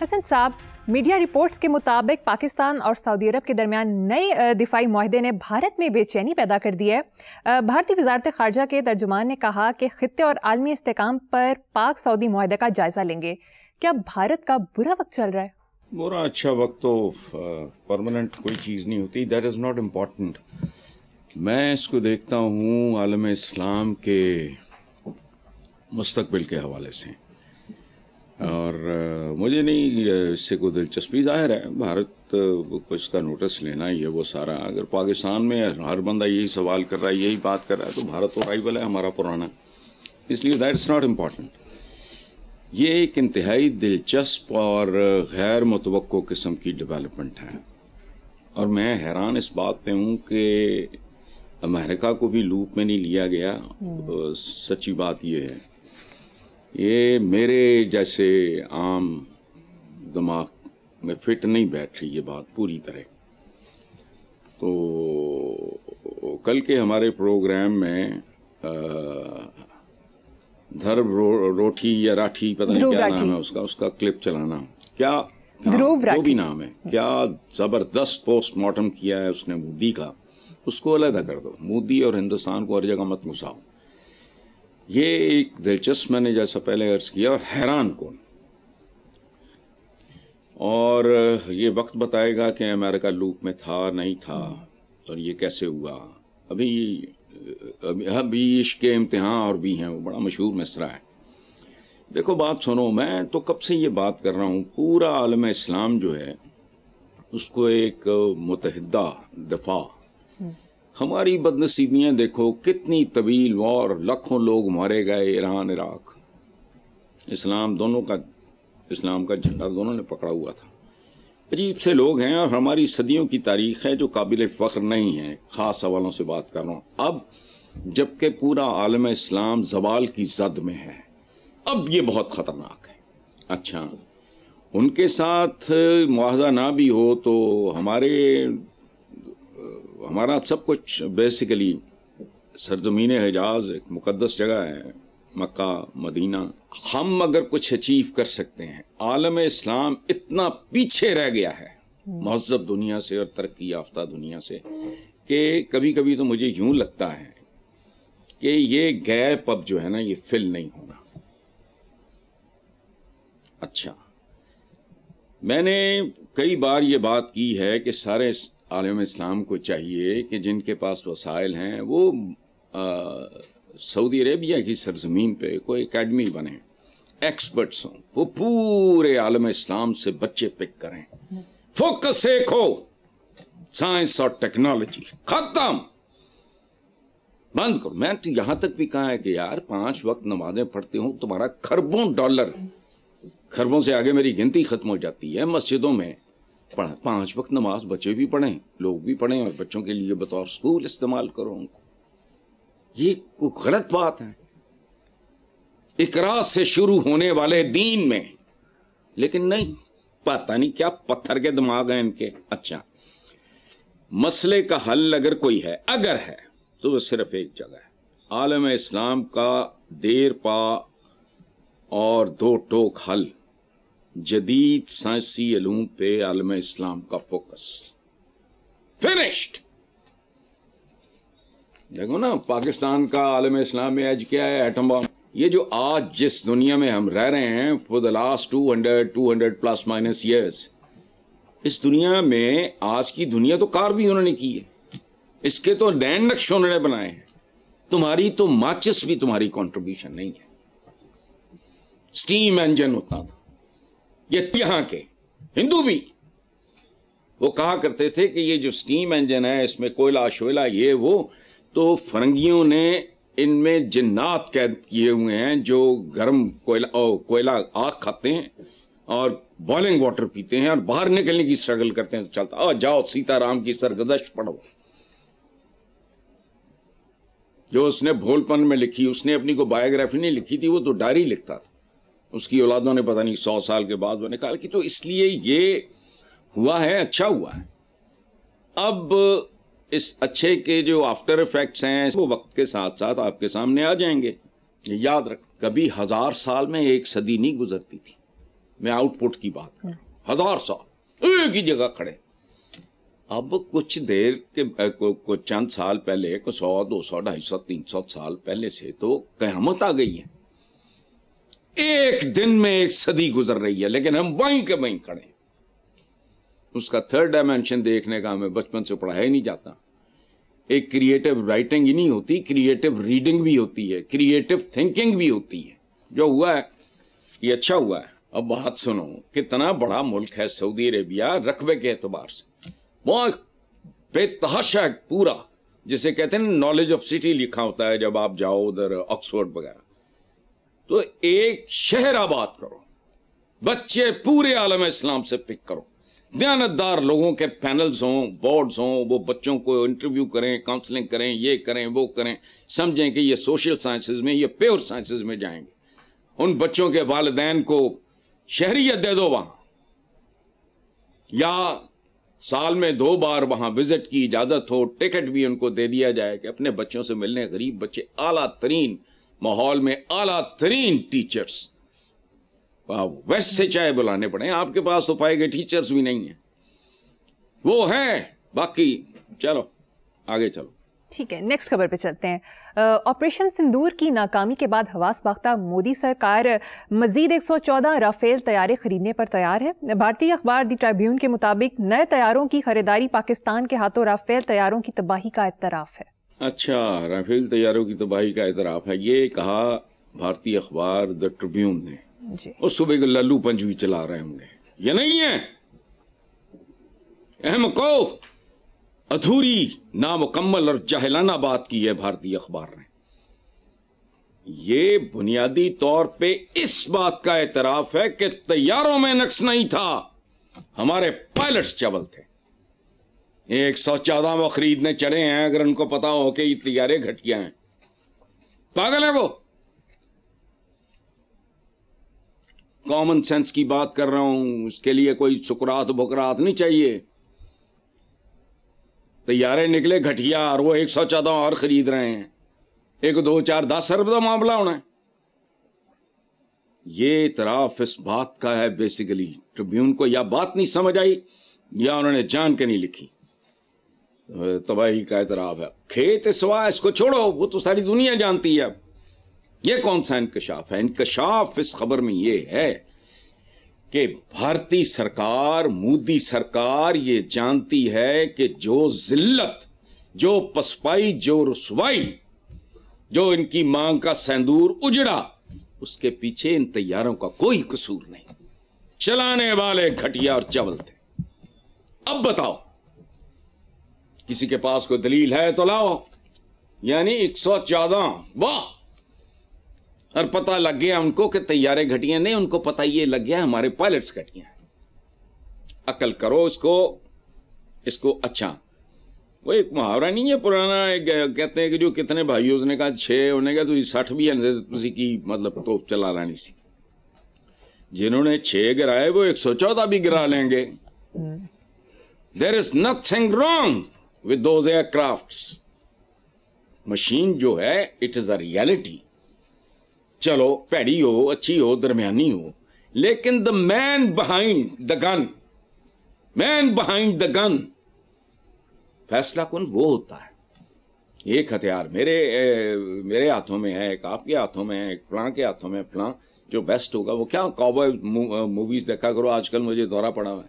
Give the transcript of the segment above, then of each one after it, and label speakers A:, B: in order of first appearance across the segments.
A: حسن صاحب، media reports کے مطابق پاکستان اور سعودی عرب کے درمیان نئے دفاعی معاہدے نے بھارت میں بے چینی پیدا کر دی ہے۔ بھارتی وزارت خارجہ کے ترجمان نے کہا کہ خطے اور عالمی استحکام پر پاک سعودی معاہدے کا جائزہ لیں گے۔ کیا بھارت کا برا وقت چل رہا ہے؟
B: برا اچھا وقت تو پرماننٹ کوئی چیز نہیں ہوتی، دیٹ از ناٹ امپورٹنٹ۔ میں اس کو دیکھتا ہوں عالم اسلام کے مستقبل کے حوالے سے، اور مجھے نہیں اس سے کوئی دلچسپی ظاہر ہے بھارت کو اس کا نوٹس لینا ہی ہے وہ سارا۔ اگر پاکستان میں ہر بندہ یہی سوال کر رہا ہے، یہی بات کر رہا ہے، تو بھارت تو رائیول ہے ہمارا پرانا، اس لیے دیٹس ناٹ امپورٹنٹ۔ یہ ایک انتہائی دلچسپ اور غیر متوقع قسم کی ڈیولپمنٹ ہے، اور میں حیران اس بات پہ ہوں کہ امریکہ کو بھی لوپ میں نہیں لیا گیا۔ سچی بات یہ ہے، یہ میرے جیسے عام دماغ میں فٹ نہیں بیٹھ رہی یہ بات پوری طرح۔ تو کل کے ہمارے پروگرام میں دھرب روٹھی یا راٹھی پتہ نہیں کیا نام ہے اس کا کلپ چلانا، کیا جو بھی نام ہے، کیا زبردست پوسٹ مارٹم کیا ہے اس نے مودی کا، اس کو علیحدہ کر دو۔ مودی اور ہندوستان کو ہر جگہ مت گھساؤ۔ یہ ایک دلچسپ، میں نے جیسا پہلے عرض کیا، اور حیران کن، اور یہ وقت بتائے گا کہ امریکہ لوپ میں تھا نہیں تھا اور یہ کیسے ہوا۔ ابھی عشق کے امتحان اور بھی ہیں، وہ بڑا مشہور مصرع ہے۔ دیکھو بات سنو، میں تو کب سے یہ بات کر رہا ہوں، پورا عالم اسلام جو ہے اس کو ایک متحدہ دفاع، ہماری بدنصیبیاں دیکھو، کتنی طویل وار، لاکھوں لوگ مارے گئے، ایران عراق، اسلام کا جھنڈا دونوں نے پکڑا ہوا تھا۔ عجیب سے لوگ ہیں، اور ہماری صدیوں کی تاریخ ہے جو قابل فخر نہیں ہے۔ خاص حوالوں سے بات کر رہا ہوں۔ اب جبکہ پورا عالم اسلام زوال کی زد میں ہے، اب یہ بہت خطرناک ہے۔ اچھا، ان کے ساتھ معاہدہ نہ بھی ہو تو ہمارا سب کچھ بیسیکلی سرزمین حجاز ایک مقدس جگہ ہے، مکہ مدینہ، ہم اگر کچھ اچیو کر سکتے ہیں۔ عالم اسلام اتنا پیچھے رہ گیا ہے مہذب دنیا سے اور ترقی یافتہ دنیا سے کہ کبھی کبھی تو مجھے یوں لگتا ہے کہ یہ گیپ اب جو ہے نا یہ فل نہیں ہونا۔ اچھا، میں نے کئی بار یہ بات کی ہے کہ سارے عالم اسلام کو چاہیے کہ جن کے پاس وسائل ہیں وہ سعودی عربیہ کی سرزمین پہ کوئی اکیڈمی بنے، ایکسپرٹس ہوں، وہ پورے عالم اسلام سے بچے پک کریں، فوکس ایک ہو، سائنس اور ٹیکنالوجی، ختم، بند کرو۔ میں تو یہاں تک بھی کہا ہے کہ یار 5 وقت نمازیں پڑھتے ہوں، تمہارا خربوں ڈالر، خربوں سے آگے میری گنتی ختم ہو جاتی ہے، مسجدوں میں پڑھا 5 وقت نماز، بچے بھی پڑھیں، لوگ بھی پڑھیں، اور بچوں کے لیے بطور سکول استعمال کرو ان کو۔ یہ کوئی غلط بات ہے اقرا سے شروع ہونے والے دین میں، لیکن نہیں، پتہ نہیں کیا پتھر کے دماغ ہیں ان کے۔ اچھا، مسئلے کا حل اگر کوئی ہے، اگر ہے تو وہ صرف ایک جگہ ہے، عالم اسلام کا دیر پا اور 2 ٹوک حل، جدید سائنسی علوم پہ عالم اسلام کا فوکس، فنشڈ۔ دیکھو نا پاکستان کا عالم اسلام میں آج کیا ہے، ایٹم بم۔ یہ جو آج جس دنیا میں ہم رہ رہے ہیں for the last 200 plus minus years, اس دنیا میں آج کی دنیا تو کار بھی انہوں نے کی ہے، اس کے تو نین نقش انہوں نے بنائے ہیں، تمہاری تو ماچس بھی تمہاری کنٹریبیوشن نہیں ہے۔ سٹیم انجن ہوتا تھا یہ، یہاں کے ہندو بھی وہ کہا کرتے تھے کہ یہ جو سٹیم انجن ہے اس میں کوئلہ شوئلہ یہ وہ، تو فرنگیوں نے ان میں جنات قید کیے ہوئے ہیں جو گرم کوئلہ آگ کھاتے ہیں اور بوائلنگ واٹر پیتے ہیں اور باہر نکلنے کی سٹرگل کرتے ہیں، تو چلتا جاؤ سیتا رام کی سرگزشت پڑھو، جو اس نے بھول پن میں لکھی، اس نے اپنی کو بایوگرافی نہیں لکھی تھی، وہ تو ڈائری لکھتا تھا، اس کی اولادوں نے پتہ نہیں 100 سال کے بعد وہ نکال کی، تو اس لیے یہ ہوا ہے، اچھا ہوا ہے۔ اب اس اچھے کے جو آفٹر ایفیکٹس ہیں وہ وقت کے ساتھ ساتھ آپ کے سامنے آ جائیں گے۔ یہ یاد رکھ، کبھی 1000 سال میں 1 صدی نہیں گزرتی تھی، میں آؤٹ پٹ کی بات کر رہا ہوں, 1000 سال ایک ہی جگہ کھڑے. اب کچھ دیر کے کچھ چند سال پہلے, 100 200 250 300 سال پہلے سے تو قیامت آ گئی ہے. ایک دن میں ایک صدی گزر رہی ہے, لیکن ہم وہیں کے وہیں کھڑے ہیں. اس کا تھرڈ ڈائمینشن دیکھنے کا ہمیں بچپن سے پڑھایا ہی نہیں جاتا. ایک کریٹو رائٹنگ ہی نہیں ہوتی, کریٹو ریڈنگ بھی ہوتی ہے, کریٹو تھنکنگ بھی ہوتی ہے. جو ہوا ہے یہ اچھا ہوا ہے. اب بات سنو, کتنا بڑا ملک ہے سعودی عربیہ رقبے کے اعتبار سے, بہت بے تحاشا پورا, جسے کہتے ہیں نالج آف سٹی لکھا ہوتا ہے جب آپ جاؤ ادھر آکسفورڈ وغیرہ. تو ایک شہر آباد کرو, بچے پورے عالم اسلام سے پک کرو, دیانتدار لوگوں کے پینلز ہوں, بورڈز ہوں, وہ بچوں کو انٹرویو کریں, کاؤنسلنگ کریں, یہ کریں وہ کریں, سمجھیں کہ یہ سوشل سائنسز میں, یہ پیور سائنسز میں جائیں گے. ان بچوں کے والدین کو شہریت دے دو وہاں, یا سال میں 2 بار وہاں وزٹ کی اجازت ہو, ٹکٹ بھی ان کو دے دیا جائے کہ اپنے بچوں سے ملنے. غریب بچے اعلیٰ ترین ماحول میں, اعلیٰ ترین ٹیچرز, ویسٹ سے چاہے بلانے پڑے. آپ کے پاس تو پائے گئے ٹیچرز بھی نہیں ہیں, وہ ہیں باقی. چلو آگے چلو.
A: ٹھیک ہے, نیکسٹ خبر پہ چلتے ہیں. آپریشن سندور کی ناکامی کے بعد حواس باختہ مودی سرکار مزید 114 رافیل طیارے خریدنے پر تیار ہے. بھارتی اخبار دی ٹرائبیون کے مطابق نئے طیاروں کی خریداری پاکستان کے ہاتھوں رافیل طیاروں کی تباہی کا اعتراف ہے.
B: اچھا, رافیل طیاروں کی تباہی کا اعتراف ہے, یہ کہا بھارتی اخبار دی ٹربیون نے.
A: جی,
B: اور صبح کو للو پنجوی چلا رہے ہوں گے. یہ نہیں ہے, اہم کو ادھوری, نامکمل اور جاہلانہ بات کی ہے بھارتی اخبار نے. یہ بنیادی طور پہ اس بات کا اعتراف ہے کہ طیاروں میں نقص نہیں تھا, ہمارے پائلٹس چبل تھے. 114 وہ خریدنے چڑھے ہیں, اگر ان کو پتا ہو کہ یہ طیارے گھٹیا ہیں. پاگل ہیں وہ. کامن سینس کی بات کر رہا ہوں, اس کے لیے کوئی سکرات بکرات نہیں چاہیے. طیارے نکلے گھٹیا اور وہ 114 اور خرید رہے ہیں. 1 2 4 10 ارب کا معاملہ ہونا ہے. یہ اعتراف اس بات کا ہے بیسیکلی. ٹربیون کو یا بات نہیں سمجھ آئی یا انہوں نے جان کے نہیں لکھی. تباہی کا اعتراف ہے. کھیت سوا اس کو چھوڑو, وہ تو ساری دنیا جانتی ہے. یہ کون سا انکشاف ہے؟ انکشاف اس خبر میں یہ ہے کہ بھارتی سرکار, مودی سرکار یہ جانتی ہے کہ جو ذلت, جو پسپائی, جو رسوائی, جو ان کی مانگ کا سندور اجڑا, اس کے پیچھے ان طیاروں کا کوئی قصور نہیں. چلانے والے گھٹیا اور چول تھے. اب بتاؤ, کسی کے پاس کوئی دلیل ہے تو لاؤ. یعنی 114, واہ. اور پتہ لگ گیا ان کو کہ طیارے گھٹیاں نہیں, ان کو پتہ یہ لگ گیا ہمارے پائلٹس گھٹیاں ہیں. عقل کرو اس کو. اچھا, وہ ایک محاورہ نہیں ہے پرانا, کہتے ہیں کہ جو کتنے بھائیوں نے کہا 6 انہیں کہا تو 60 بھی ہے کی مطلب توپ چلا لانی سی. جنہوں نے 6 گرائے وہ 114 بھی گرا لیں گے. There is nothing wrong with those aircrafts. Machine جو ہے it is a reality. چلو پیڑی ہو, اچھی ہو, درمیانی ہو, لیکن the man behind the gun فیصلہ کن وہ ہوتا ہے. ایک ہتھیار میرے ہاتھوں میں ہے, ایک آپ کے ہاتھوں میں ہے, ایک فلاں کے ہاتھوں میں, فلاں جو بیسٹ ہوگا وہ کیا. کاؤبوائے موویز دیکھا کرو, آج کل مجھے دورہ پڑا ہوا ہے,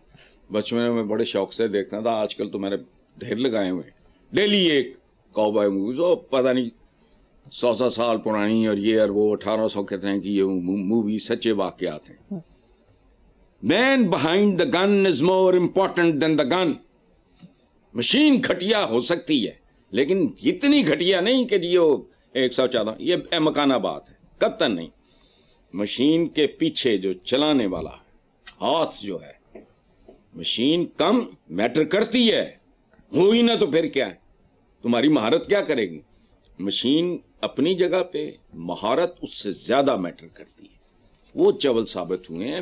B: بچپن میں بڑے شوق سے دیکھتا تھا, آج کل تو میں نے ڈھیر لگائے ہوئے ہیں. ڈیلی ایک کاؤبوائے موویز, وہ پتہ نہیں 100 سال پرانی, اور یہ اور وہ 1800 کہتے ہیں کہ یہ مووی سچے واقعات ہیں. Man behind the gun is more important than the gun. Machine گھٹیا ہو سکتی ہے لیکن اتنی گھٹیا نہیں کہ جی وہ 114, یہ مکانہ بات ہے, قطعاً نہیں. مشین کے پیچھے جو چلانے والا ہاتھ جو ہے, مشین کم میٹر کرتی ہے, ہوئی نہ تو پھر کیا ہے, تمہاری مہارت کیا کرے گی. مشین اپنی جگہ پہ, مہارت اس سے زیادہ میٹر کرتی ہے. وہ چول ثابت ہوئے ہیں